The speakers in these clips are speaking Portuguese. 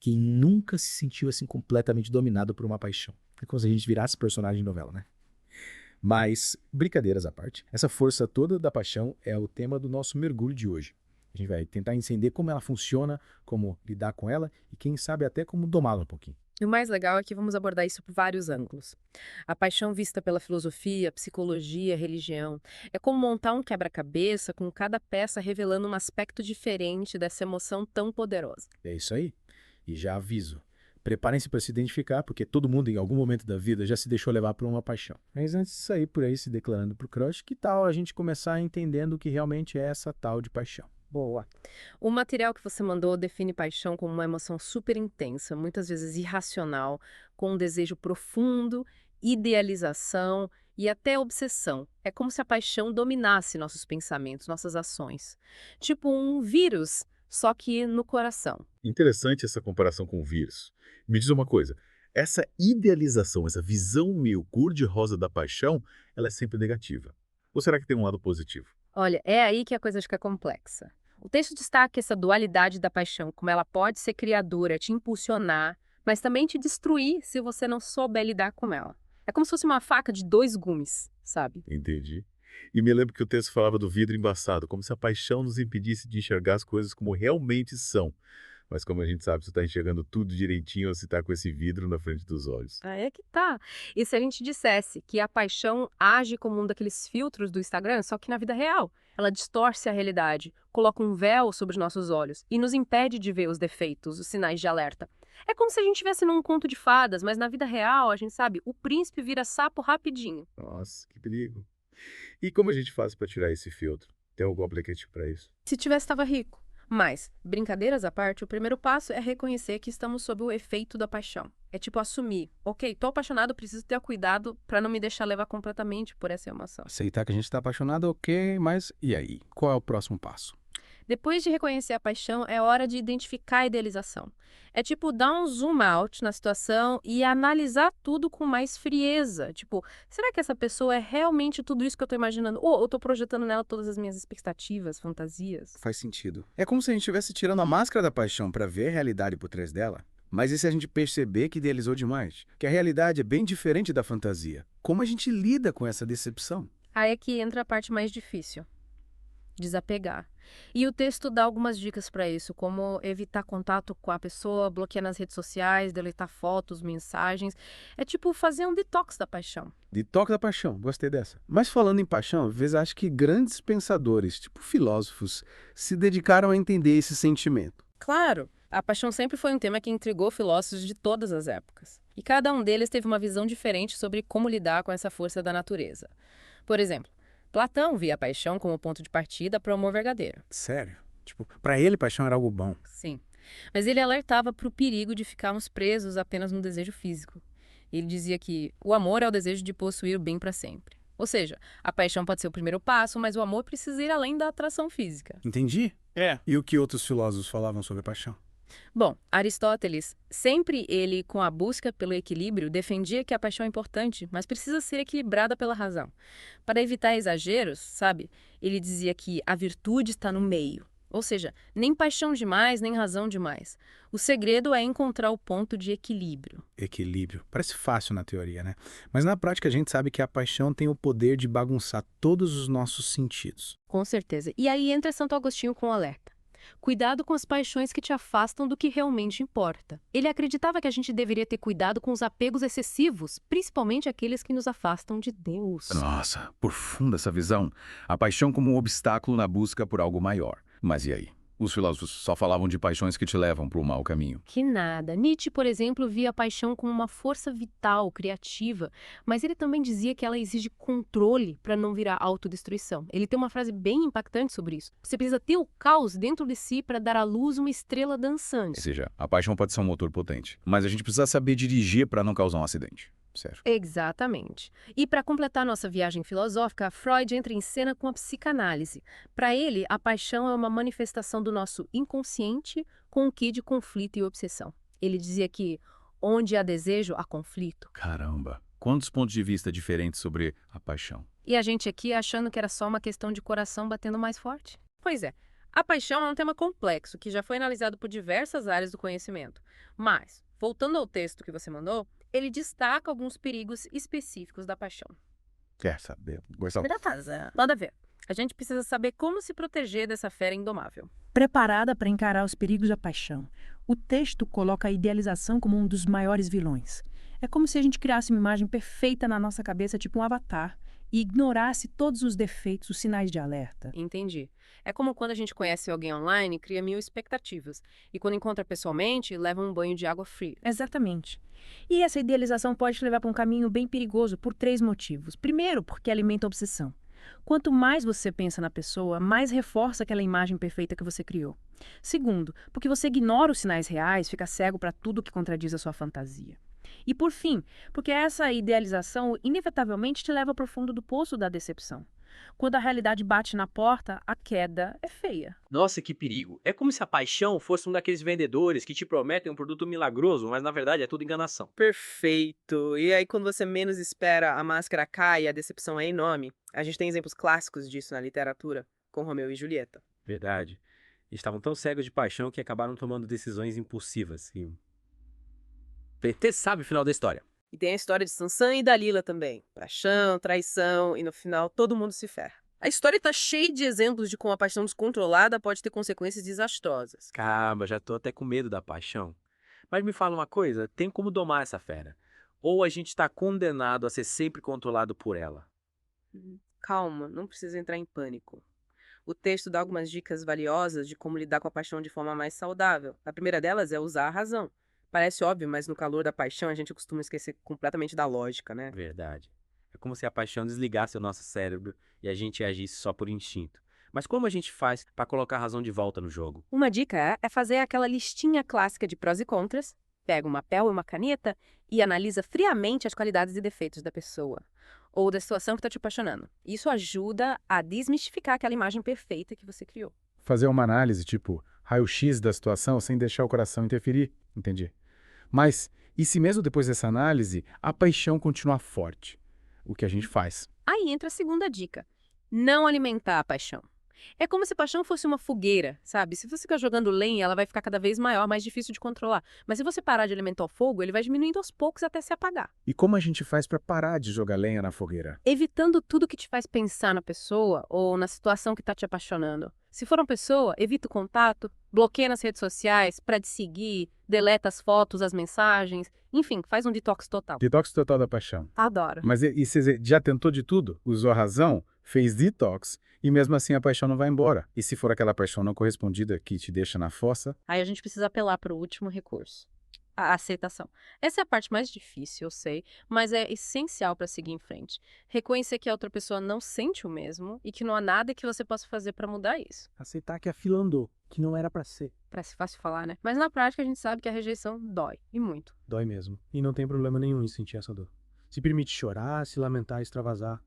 Quem nunca se sentiu assim completamente dominado por uma paixão? É como se a gente virasse personagem de novela, né? Mas, brincadeiras à parte, essa força toda da paixão é o tema do nosso mergulho de hoje. A gente vai tentar entender como ela funciona, como lidar com ela e quem sabe até como domá-la um pouquinho. E o mais legal é que vamos abordar isso por vários ângulos. A paixão vista pela filosofia, psicologia, religião. É como montar um quebra-cabeça com cada peça revelando um aspecto diferente dessa emoção tão poderosa. É isso aí. E já aviso. Preparem-se para se identificar, porque todo mundo em algum momento da vida já se deixou levar por uma paixão. Mas antes de sair por aí se declarando pro crush, que tal a gente começar entendendo o que realmente é essa tal de paixão? Boa. O material que você mandou define paixão como uma emoção super intensa, muitas vezes irracional, com um desejo profundo, idealização e até obsessão. É como se a paixão dominasse nossos pensamentos, nossas ações. Tipo um vírus, só que no coração. Interessante essa comparação com o vírus. Me diz uma coisa, essa idealização, essa visão meio cor-de-rosa da paixão, ela é sempre negativa? Ou será que tem um lado positivo? Olha, é aí que a coisa fica complexa. O texto destaca essa dualidade da paixão, como ela pode ser criadora, te impulsionar, mas também te destruir se você não souber lidar com ela. É como se fosse uma faca de dois gumes, sabe? Entendi. E me lembro que o texto falava do vidro embaçado, como se a paixão nos impedisse de enxergar as coisas como realmente são. Mas como a gente sabe, você está enxergando tudo direitinho ou se está com esse vidro na frente dos olhos. Ah, é que tá. E se a gente dissesse que a paixão age como um daqueles filtros do Instagram, só que na vida real? Ela distorce a realidade, coloca um véu sobre os nossos olhos e nos impede de ver os defeitos, os sinais de alerta. É como se a gente estivesse num conto de fadas, mas na vida real, a gente sabe, o príncipe vira sapo rapidinho. Nossa, que perigo. E como a gente faz para tirar esse filtro? Tem algum aplicativo para isso? Se tivesse, estava rico. Mas, brincadeiras à parte, o primeiro passo é reconhecer que estamos sob o efeito da paixão. É tipo assumir, ok, tô apaixonado, preciso ter cuidado para não me deixar levar completamente por essa emoção. Aceitar que a gente está apaixonado, ok, mas e aí? Qual é o próximo passo? Depois de reconhecer a paixão, é hora de identificar a idealização. É tipo dar um zoom out na situação e analisar tudo com mais frieza. Tipo, será que essa pessoa é realmente tudo isso que eu tô imaginando? Ou eu tô projetando nela todas as minhas expectativas, fantasias? Faz sentido. É como se a gente estivesse tirando a máscara da paixão para ver a realidade por trás dela. Mas e se a gente perceber que idealizou demais? Que a realidade é bem diferente da fantasia? Como a gente lida com essa decepção? Aí é que entra a parte mais difícil. Desapegar. E o texto dá algumas dicas para isso, como evitar contato com a pessoa, bloquear nas redes sociais, deletar fotos, mensagens. É tipo fazer um detox da paixão. De toque da paixão, gostei dessa. Mas falando em paixão, às vezes acho que grandes pensadores, tipo filósofos, se dedicaram a entender esse sentimento. Claro, a paixão sempre foi um tema que intrigou filósofos de todas as épocas. E cada um deles teve uma visão diferente sobre como lidar com essa força da natureza. Por exemplo, Platão via a paixão como ponto de partida para o amor verdadeiro. Sério? Tipo, para ele paixão era algo bom. Sim. Mas ele alertava para o perigo de ficarmos presos apenas no desejo físico. Ele dizia que o amor é o desejo de possuir o bem para sempre. Ou seja, a paixão pode ser o primeiro passo, mas o amor precisa ir além da atração física. Entendi? É. E o que outros filósofos falavam sobre paixão? Bom, Aristóteles, sempre ele, com a busca pelo equilíbrio, defendia que a paixão é importante, mas precisa ser equilibrada pela razão. Para evitar exageros, sabe, ele dizia que a virtude está no meio. Ou seja, nem paixão demais, nem razão demais. O segredo é encontrar o ponto de equilíbrio. Equilíbrio. Parece fácil na teoria, né? Mas na prática a gente sabe que a paixão tem o poder de bagunçar todos os nossos sentidos. Com certeza. E aí entra Santo Agostinho com o alerta. Cuidado com as paixões que te afastam do que realmente importa. Ele acreditava que a gente deveria ter cuidado com os apegos excessivos, principalmente aqueles que nos afastam de Deus. Nossa, profunda essa visão. A paixão como um obstáculo na busca por algo maior. Mas e aí? Os filósofos só falavam de paixões que te levam para o mau caminho. Que nada. Nietzsche, por exemplo, via a paixão como uma força vital, criativa, mas ele também dizia que ela exige controle para não virar autodestruição. Ele tem uma frase bem impactante sobre isso. Você precisa ter o caos dentro de si para dar à luz uma estrela Ou dançante. seja, a paixão pode ser um motor potente, mas a gente precisa saber dirigir para não causar um acidente. Certo. Exatamente. E para completar nossa viagem filosófica, Freud entra em cena com a psicanálise. Para ele, a paixão é uma manifestação do nosso inconsciente com o quê de conflito e obsessão. Ele dizia que onde há desejo, há conflito. Caramba, quantos pontos de vista diferentes sobre a paixão. E a gente aqui achando que era só uma questão de coração batendo mais forte. Pois é, A paixão é um tema complexo que já foi analisado por diversas áreas do conhecimento. Mas, voltando ao texto que você mandou, ele destaca alguns perigos específicos da paixão. Quer saber? Gostão. Beleza, manda ver. A gente precisa saber como se proteger dessa fera indomável. Preparada para encarar os perigos da paixão, o texto coloca a idealização como um dos maiores vilões. É como se a gente criasse uma imagem perfeita na nossa cabeça, tipo um avatar, e ignorasse todos os defeitos, os sinais de alerta. Entendi. É como quando a gente conhece alguém online e cria 1000 expectativas. E quando encontra pessoalmente, leva um banho de água fria. Exatamente. E essa idealização pode te levar para um caminho bem perigoso por 3 motivos. Primeiro, porque alimenta a obsessão. Quanto mais você pensa na pessoa, mais reforça aquela imagem perfeita que você criou. Segundo, porque você ignora os sinais reais, fica cego para tudo que contradiz a sua fantasia. E por fim, porque essa idealização inevitavelmente te leva para o fundo do poço da decepção. Quando a realidade bate na porta, a queda é feia. Nossa, que perigo. É como se a paixão fosse um daqueles vendedores que te prometem um produto milagroso, mas na verdade é tudo enganação. Perfeito. E aí, quando você menos espera, a máscara cai e a decepção é enorme. A gente tem exemplos clássicos disso na literatura, com Romeu e Julieta. Verdade. Estavam tão cegos de paixão que acabaram tomando decisões impulsivas. E... PT sabe o final da história. E tem a história de Sansão e Dalila também. Paixão, traição e no final todo mundo se ferra. A história está cheia de exemplos de como a paixão descontrolada pode ter consequências desastrosas. Caramba, já tô até com medo da paixão. Mas me fala uma coisa, tem como domar essa fera? Ou a gente está condenado a ser sempre controlado por ela? Calma, não precisa entrar em pânico. O texto dá algumas dicas valiosas de como lidar com a paixão de forma mais saudável. A primeira delas é usar a razão. Parece óbvio, mas no calor da paixão a gente costuma esquecer completamente da lógica, né? Verdade. É como se a paixão desligasse o nosso cérebro e a gente agisse só por instinto. Mas como a gente faz para colocar a razão de volta no jogo? Uma dica é fazer aquela listinha clássica de prós e contras, pega um papel e uma caneta e analisa friamente as qualidades e defeitos da pessoa ou da situação que está te apaixonando. Isso ajuda a desmistificar aquela imagem perfeita que você criou. Fazer uma análise, tipo, raio-x da situação sem deixar o coração interferir. Entendi. Mas, e se mesmo depois dessa análise, a paixão continuar forte? O que a gente faz? Aí entra a segunda dica: não alimentar a paixão. É como se a paixão fosse uma fogueira, sabe? Se você ficar jogando lenha, ela vai ficar cada vez maior, mais difícil de controlar. Mas se você parar de alimentar o fogo, ele vai diminuindo aos poucos até se apagar. E como a gente faz para parar de jogar lenha na fogueira? Evitando tudo que te faz pensar na pessoa ou na situação que está te apaixonando. Se for uma pessoa, evita o contato, bloqueia nas redes sociais, para de seguir, deleta as fotos, as mensagens, enfim, faz um detox total. Detox total da paixão. Adoro. Mas e você já tentou de tudo? Usou a razão? Fez detox? E mesmo assim a paixão não vai embora. E se for aquela paixão não correspondida que te deixa na fossa? Aí a gente precisa apelar para o último recurso. A aceitação. Essa é a parte mais difícil, eu sei, mas é essencial para seguir em frente. Reconhecer que a outra pessoa não sente o mesmo e que não há nada que você possa fazer para mudar isso. Aceitar que a fila andou, que não era pra ser. Parece fácil falar, né? Mas na prática a gente sabe que a rejeição dói, e muito. Dói mesmo. E não tem problema nenhum em sentir essa dor. Se permite chorar, se lamentar, extravasar.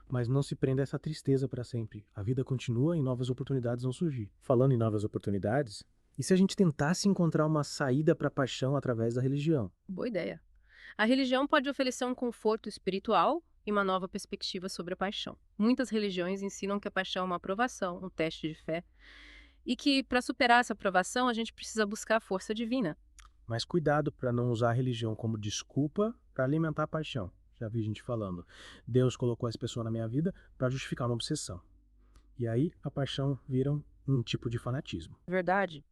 Mas não se prenda a essa tristeza para sempre. A vida continua e novas oportunidades vão surgir. Falando em novas oportunidades, e se a gente tentasse encontrar uma saída para a paixão através da religião? Boa ideia. A religião pode oferecer um conforto espiritual e uma nova perspectiva sobre a paixão. Muitas religiões ensinam que a paixão é uma aprovação, um teste de fé, e que para superar essa aprovação a gente precisa buscar a força divina. Mas cuidado para não usar a religião como desculpa para alimentar a paixão. Já vi gente falando, Deus colocou essa pessoa na minha vida para justificar uma obsessão. E aí a paixão vira um tipo de fanatismo. Verdade.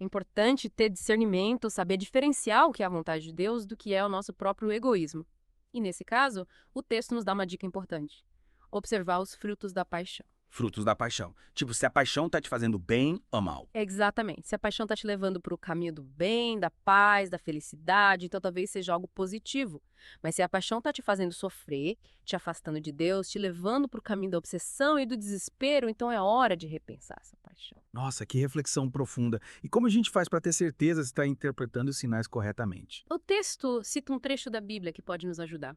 É importante ter discernimento, saber diferenciar o que é a vontade de Deus do que é o nosso próprio egoísmo. E nesse caso, o texto nos dá uma dica importante: observar os frutos da paixão. Frutos da paixão. Tipo, se a paixão tá te fazendo bem ou mal. Exatamente. Se a paixão está te levando para o caminho do bem, da paz, da felicidade, então talvez seja algo positivo. Mas se a paixão está te fazendo sofrer, te afastando de Deus, te levando para o caminho da obsessão e do desespero, então é hora de repensar essa paixão. Nossa, que reflexão profunda. E como a gente faz para ter certeza se está interpretando os sinais corretamente? O texto cita um trecho da Bíblia que pode nos ajudar.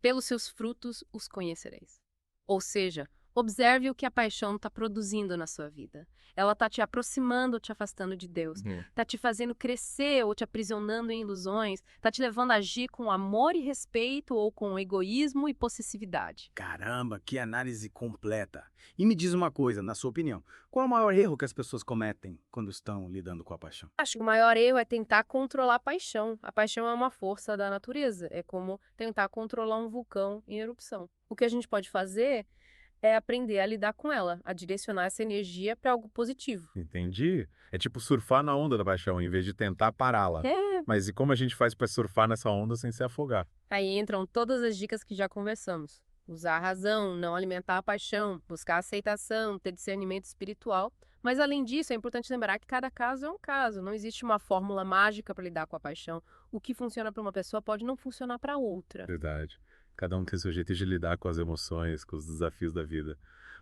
Pelos seus frutos os conhecereis. Ou seja, Observe o que a paixão está produzindo na sua vida. Ela está te aproximando ou te afastando de Deus. Está te fazendo crescer ou te aprisionando em ilusões. Está te levando a agir com amor e respeito ou com egoísmo e possessividade. Caramba, que análise completa. E me diz uma coisa, na sua opinião, qual é o maior erro que as pessoas cometem quando estão lidando com a paixão? Acho que o maior erro é tentar controlar a paixão. A paixão é uma força da natureza. É como tentar controlar um vulcão em erupção. O que a gente pode fazer é aprender a lidar com ela, a direcionar essa energia para algo positivo. Entendi. É tipo surfar na onda da paixão, em vez de tentar pará-la. É. Mas e como a gente faz para surfar nessa onda sem se afogar? Aí entram todas as dicas que já conversamos. Usar a razão, não alimentar a paixão, buscar aceitação, ter discernimento espiritual. Mas além disso, é importante lembrar que cada caso é um caso. Não existe uma fórmula mágica para lidar com a paixão. O que funciona para uma pessoa pode não funcionar para outra. Verdade. Cada um tem seu jeito de lidar com as emoções, com os desafios da vida.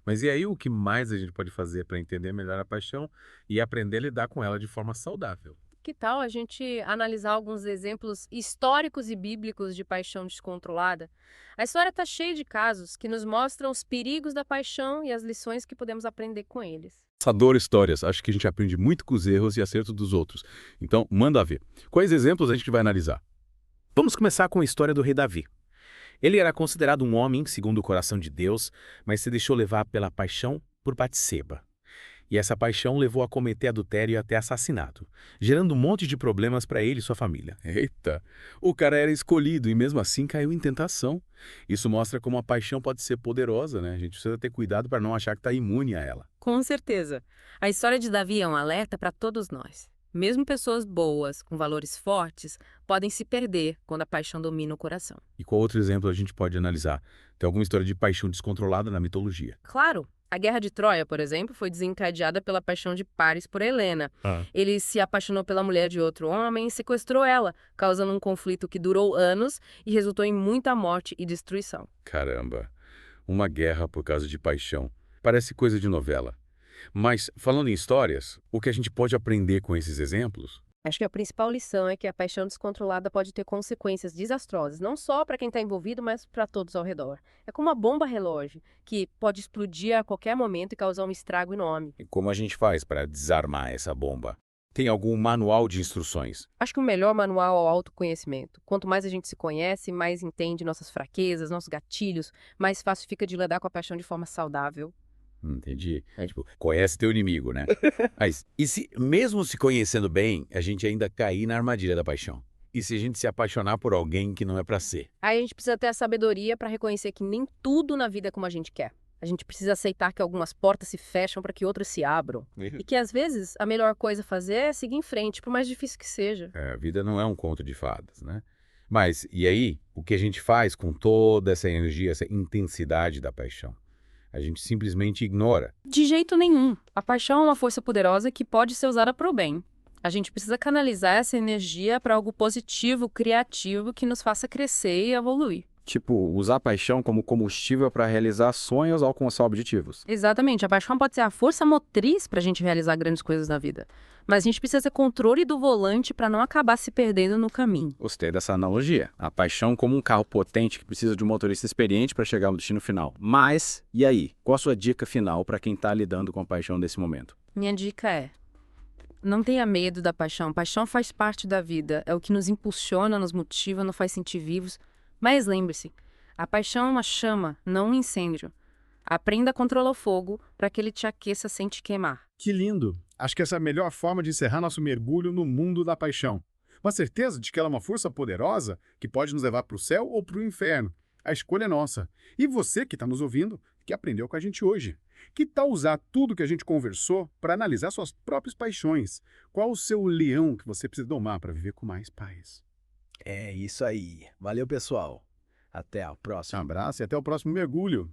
Mas e aí o que mais a gente pode fazer para entender melhor a paixão e aprender a lidar com ela de forma saudável? Que tal a gente analisar alguns exemplos históricos e bíblicos de paixão descontrolada? A história está cheia de casos que nos mostram os perigos da paixão e as lições que podemos aprender com eles. Adoro histórias. Acho que a gente aprende muito com os erros e acertos dos outros. Então, manda ver. Quais exemplos a gente vai analisar? Vamos começar com a história do rei Davi. Ele era considerado um homem segundo o coração de Deus, mas se deixou levar pela paixão por Batseba. E essa paixão levou a cometer adultério e até assassinato, gerando um monte de problemas para ele e sua família. Eita, o cara era escolhido e mesmo assim caiu em tentação. Isso mostra como a paixão pode ser poderosa, né? A gente precisa ter cuidado para não achar que está imune a ela. Com certeza. A história de Davi é um alerta para todos nós. Mesmo pessoas boas, com valores fortes, podem se perder quando a paixão domina o coração. E qual outro exemplo a gente pode analisar? Tem alguma história de paixão descontrolada na mitologia? Claro, a Guerra de Troia, por exemplo, foi desencadeada pela paixão de Paris por Helena. Ele se apaixonou pela mulher de outro homem e sequestrou ela, causando um conflito que durou anos e resultou em muita morte e destruição. Caramba, uma guerra por causa de paixão. Parece coisa de novela. Mas, falando em histórias, o que a gente pode aprender com esses exemplos? Acho que a principal lição é que a paixão descontrolada pode ter consequências desastrosas, não só para quem está envolvido, mas para todos ao redor. É como uma bomba relógio, que pode explodir a qualquer momento e causar um estrago enorme. E como a gente faz para desarmar essa bomba? Tem algum manual de instruções? Acho que o melhor manual é o autoconhecimento. Quanto mais a gente se conhece, mais entende nossas fraquezas, nossos gatilhos, mais fácil fica de lidar com a paixão de forma saudável. Entendi. Tipo, conhece teu inimigo, né? Mas e se, mesmo se conhecendo bem, a gente ainda cair na armadilha da paixão? E se a gente se apaixonar por alguém que não é pra ser? Aí a gente precisa ter a sabedoria para reconhecer que nem tudo na vida é como a gente quer. A gente precisa aceitar que algumas portas se fecham para que outras se abram. E que, às vezes, a melhor coisa a fazer é seguir em frente, por mais difícil que seja. A vida não é um conto de fadas, né? Mas, e aí? O que a gente faz com toda essa energia, essa intensidade da paixão? A gente simplesmente ignora. De jeito nenhum. A paixão é uma força poderosa que pode ser usada para o bem. A gente precisa canalizar essa energia para algo positivo, criativo, que nos faça crescer e evoluir. Tipo, usar a paixão como combustível para realizar sonhos ou alcançar objetivos. Exatamente. A paixão pode ser a força motriz para a gente realizar grandes coisas na vida. Mas a gente precisa ter controle do volante para não acabar se perdendo no caminho. Gostei dessa analogia. A paixão como um carro potente que precisa de um motorista experiente para chegar ao destino final. Mas, e aí? Qual a sua dica final para quem está lidando com a paixão nesse momento? Minha dica é: não tenha medo da paixão. Paixão faz parte da vida. É o que nos impulsiona, nos motiva, nos faz sentir vivos. Mas lembre-se, a paixão é uma chama, não um incêndio. Aprenda a controlar o fogo para que ele te aqueça sem te queimar. Que lindo! Acho que essa é a melhor forma de encerrar nosso mergulho no mundo da paixão. Uma certeza de que ela é uma força poderosa que pode nos levar para o céu ou para o inferno. A escolha é nossa. E você que está nos ouvindo, que aprendeu com a gente hoje. Que tal usar tudo que a gente conversou para analisar suas próprias paixões? Qual o seu leão que você precisa domar para viver com mais paz? É isso aí. Valeu, pessoal. Até a próxima. Um abraço e até o próximo mergulho.